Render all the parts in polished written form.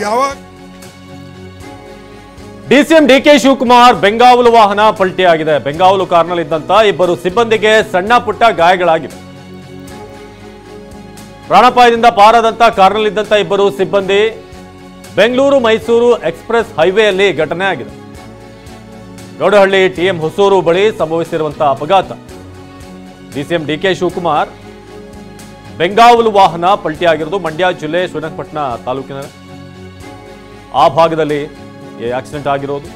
ಯಾವಾಗ DCM DK Shivakumar ಬೆಂಗಾವಲು ವಾಹನ ಪಲ್ಟಿಯಾಗಿದೆ. ಬೆಂಗಾವಲು ಕಾರ್ನಲ್ಲಿದ್ದಂತ ಇಬ್ಬರು ಸಿಬ್ಬಂದಿಗೆ ಸಣ್ಣ ಪುಟ್ಟ ಗಾಯಗಳಾಗಿವೆ. ಪ್ರಾಣಾಪಾಯದಿಂದ ಪಾರಾದಂತ ಕಾರ್ನಲ್ಲಿದ್ದಂತ ಇಬ್ಬರು ಸಿಬ್ಬಂದಿ ಬೆಂಗಳೂರು ಮೈಸೂರು ಎಕ್ಸ್ಪ್ರೆಸ್ ಹೈವೇಯಲ್ಲಿ ಘಟನೆ ಆಗಿದೆ. ಗೌಡಹಳ್ಳಿ ಟಿಎಂ ಹೊಸೂರು ಬಳಿ ಸಂಭವಿಸಿರುವಂತಹ ಅಪಘಾತ. ಡಿಸಿಎಂ ಡಿಕೆ ಶಿವಕುಮಾರ್ ಬೆಂಗಾವಲು ವಾಹನ ಪಲ್ಟಿಯಾಗಿರೋದು ಮಂಡ್ಯ ಜಿಲ್ಲೆ ಶ್ರೀರಂಗಪಟ್ಟಣ ತಾಲೂಕಿನ ಆ ಭಾಗದಲ್ಲಿ ಆಕ್ಸಿಡೆಂಟ್ ಆಗಿರೋದು.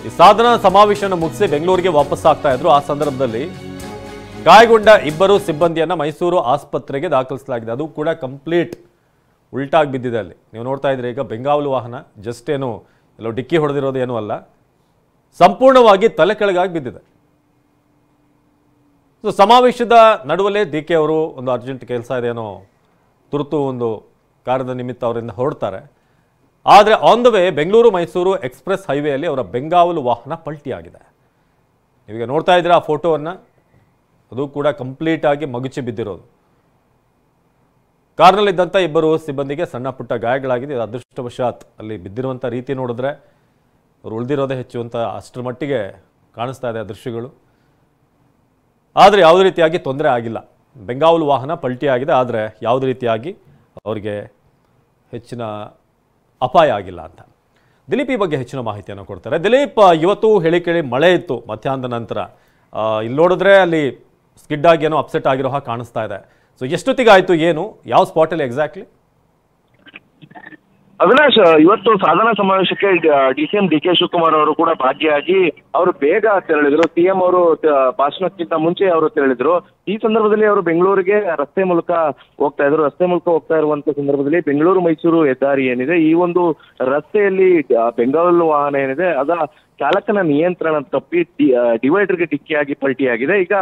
ಈ ಸಾಧನ ಸಮಾವೇಶನ ಮುಗಿಸಿ ಬೆಂಗಳೂರಿಗೆ ವಾಪಸ್ ಆಗ್ತಾ ಇದ್ರು. ಆ ಸಂದರ್ಭದಲ್ಲಿ ಗಾಯಗೊಂಡ ಇಬ್ಬರು ಸಿಬ್ಬಂದಿಯನ್ನ ಮೈಸೂರು ಆಸ್ಪತ್ರೆಗೆ ದಾಖಲಿಸಲಾಗಿದೆ. ಅದು ಕೂಡ ಕಂಪ್ಲೀಟ್ ಉಲ್ಟಾಗಿ ಬಿದ್ದಿದೆ. ಅಲ್ಲಿ ನೀವು ನೋಡ್ತಾ ಇದ್ರಿ ಈಗ ಬೆಂಗಾವಲು ವಾಹನ ಜಸ್ಟ್ ಏನು ಎಲ್ಲೋ ಡಿಕ್ಕಿ ಹೊಡೆದಿರೋದು ಏನೂ ಅಲ್ಲ, ಸಂಪೂರ್ಣವಾಗಿ ತಲೆ ಕೆಳಗಾಗಿ ಬಿದ್ದಿದೆ. ಸೊ ಸಮಾವೇಶದ ನಡುವಲ್ಲೇ ಡಿ ಕೆ ಅವರು ಒಂದು ಅರ್ಜೆಂಟ್ ಕೆಲಸ ಇದೆಯೇನೋ ತುರ್ತು ಒಂದು ಕಾರ್ಯದ ನಿಮಿತ್ತ ಅವರಿಂದ ಹೊರಡ್ತಾರೆ. ಆದರೆ on the way Bengaluru Mysuru express ಹೈವೇಯಲ್ಲಿ ಅವರ ಬೆಂಗಾವಲು ವಾಹನ ಪಲ್ಟಿಯಾಗಿದೆ. ನೀವೀಗ ನೋಡ್ತಾ ಇದ್ದೀರಾ ಆ ಫೋಟೋವನ್ನು, ಅದು ಕೂಡ ಕಂಪ್ಲೀಟ್ ಆಗಿ ಮಗುಚಿ ಬಿದ್ದಿರೋದು. ಕಾರ್ನಲ್ಲಿದ್ದಂಥ ಇಬ್ಬರು ಸಿಬ್ಬಂದಿಗೆ ಸಣ್ಣ ಪುಟ್ಟ ಗಾಯಗಳಾಗಿದೆ. ಅದೃಷ್ಟವಶಾತ್ ಅಲ್ಲಿ ಬಿದ್ದಿರುವಂಥ ರೀತಿ ನೋಡಿದ್ರೆ ಅವರು ಉಳಿದಿರೋದೇ ಹೆಚ್ಚು ಅಂತ ಅಷ್ಟರ ಮಟ್ಟಿಗೆ ಕಾಣಿಸ್ತಾ ಇದೆ ಆ ದೃಶ್ಯಗಳು. ಆದರೆ ಯಾವುದೇ ರೀತಿಯಾಗಿ ತೊಂದರೆ ಆಗಿಲ್ಲ. ಬೆಂಗಾವಲು ವಾಹನ ಪಲ್ಟಿ ಆಗಿದೆ, ಆದರೆ ಯಾವುದೇ ರೀತಿಯಾಗಿ ಅವರಿಗೆ ಹೆಚ್ಚಿನ ಅಪಾಯ ಆಗಿಲ್ಲ ಅಂತ ದಿಲೀಪ್ ಈ ಬಗ್ಗೆ ಹೆಚ್ಚಿನ ಮಾಹಿತಿಯನ್ನು ಕೊಡ್ತಾರೆ. ದಿಲೀಪ್, ಇವತ್ತು ಹೇಳಿ ಕೇಳಿ ಮಳೆ ಇತ್ತು ಮಧ್ಯಾಹ್ನದ ನಂತರ. ಇಲ್ಲಿ ನೋಡಿದ್ರೆ ಅಲ್ಲಿ ಸ್ಕಿಡ್ ಆಗಿ ಏನೋ ಅಪ್ಸೆಟ್ ಆಗಿರೋ ಹಾಗೆ ಕಾಣಿಸ್ತಾ ಇದೆ. ಸೊ ಎಷ್ಟೊತ್ತಿಗೆ ಆಯಿತು, ಏನು ಯಾವ ಸ್ಪಾಟಲ್ಲಿ ಎಕ್ಸಾಕ್ಟ್ಲಿ? ಅವಿನಾಶ್, ಇವತ್ತು ಸಾಧನಾ ಸಮಾವೇಶಕ್ಕೆ ಡಿಸಿಎಂ ಡಿಕೆ ಶಿವಕುಮಾರ್ ಅವರು ಕೂಡ ಭಾಗಿಯಾಗಿ ಅವರು ಬೇಗ ತೆರಳಿದ್ರು. ಸಿಎಂ ಅವರು ಭಾಷಣಕ್ಕಿಂತ ಮುಂಚೆ ಅವರು ತೆರಳಿದ್ರು. ಈ ಸಂದರ್ಭದಲ್ಲಿ ಅವರು ಬೆಂಗಳೂರಿಗೆ ರಸ್ತೆ ಮೂಲಕ ಹೋಗ್ತಾ ಇದ್ರು. ರಸ್ತೆ ಮೂಲಕ ಹೋಗ್ತಾ ಇರುವಂತ ಸಂದರ್ಭದಲ್ಲಿ ಬೆಂಗಳೂರು ಮೈಸೂರು ಹೆದ್ದಾರಿ ಏನಿದೆ, ಈ ಒಂದು ರಸ್ತೆಯಲ್ಲಿ ಬೆಂಗಾವಲು ವಾಹನ ಏನಿದೆ ಅದ ಚಾಲಕನ ನಿಯಂತ್ರಣ ತಪ್ಪಿ ಡಿವೈಡರ್ಗೆ ಡಿಕ್ಕಿಯಾಗಿ ಪಲ್ಟಿಯಾಗಿದೆ. ಈಗ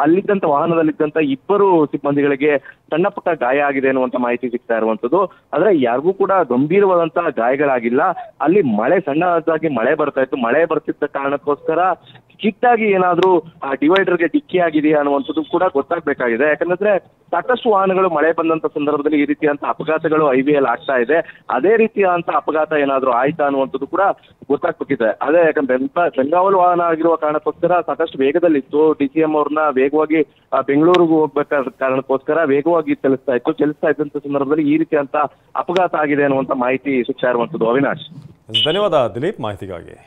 ಅಲ್ಲಿದ್ದಂತ ವಾಹನದಲ್ಲಿದ್ದಂತ ಇಬ್ಬರು ಸಿಬ್ಬಂದಿಗಳಿಗೆ ಸಣ್ಣ ಪುಟ್ಟ ಗಾಯ ಆಗಿದೆ ಅನ್ನುವಂತ ಮಾಹಿತಿ ಸಿಗ್ತಾ ಇರುವಂತದ್ದು. ಆದ್ರೆ ಯಾರಿಗೂ ಕೂಡ ಗಂಭೀರವಾದಂತಹ ಗಾಯಗಳಾಗಿಲ್ಲ. ಅಲ್ಲಿ ಸಣ್ಣದಾಗಿ ಮಳೆ ಬರ್ತಾ ಇತ್ತು. ಮಳೆ ಬರ್ತಿದ್ದ ಕಾರಣಕ್ಕೋಸ್ಕರ ಚಿಕ್ಕಾಗಿ ಏನಾದ್ರೂ ಆ ಡಿವೈಡರ್ಗೆ ಡಿಕ್ಕಿ ಆಗಿದೆಯಾ ಅನ್ನುವಂಥದ್ದು ಕೂಡ ಗೊತ್ತಾಗ್ಬೇಕಾಗಿದೆ. ಯಾಕಂದ್ರೆ ಸಾಕಷ್ಟು ವಾಹನಗಳು ಮಳೆ ಬಂದಂತ ಸಂದರ್ಭದಲ್ಲಿ ಈ ರೀತಿಯಂತ ಅಪಘಾತಗಳು ಹೈವೇಯಲ್ಲಿ ಆಗ್ತಾ ಇದೆ. ಅದೇ ರೀತಿಯಂತ ಅಪಘಾತ ಏನಾದ್ರೂ ಆಯ್ತಾ ಅನ್ನುವಂಥದ್ದು ಕೂಡ ಗೊತ್ತಾಗ್ಬೇಕಿದೆ. ಅದೇ ಯಾಕಂದ್ರೆ ಬೆಂಗಾವಲು ವಾಹನ ಆಗಿರುವ ಕಾರಣಕ್ಕೋಸ್ಕರ ಸಾಕಷ್ಟು ವೇಗದಲ್ಲಿತ್ತು. ಡಿಸಿಎಂ ಅವ್ರನ್ನ ವೇಗವಾಗಿ ಬೆಂಗಳೂರಿಗೂ ಹೋಗ್ಬೇಕಾದ ಕಾರಣಕ್ಕೋಸ್ಕರ ವೇಗವಾಗಿ ಚಲಿಸ್ತಾ ಇದ್ದಂತ ಸಂದರ್ಭದಲ್ಲಿ ಈ ರೀತಿಯಂತ ಅಪಘಾತ ಆಗಿದೆ ಅನ್ನುವಂತ ಮಾಹಿತಿ ಸಿಗ್ತಾ ಇರುವಂತದ್ದು. ಅವಿನಾಶ್, ಧನ್ಯವಾದ ದಿಲೀಪ್ ಮಾಹಿತಿಗಾಗಿ.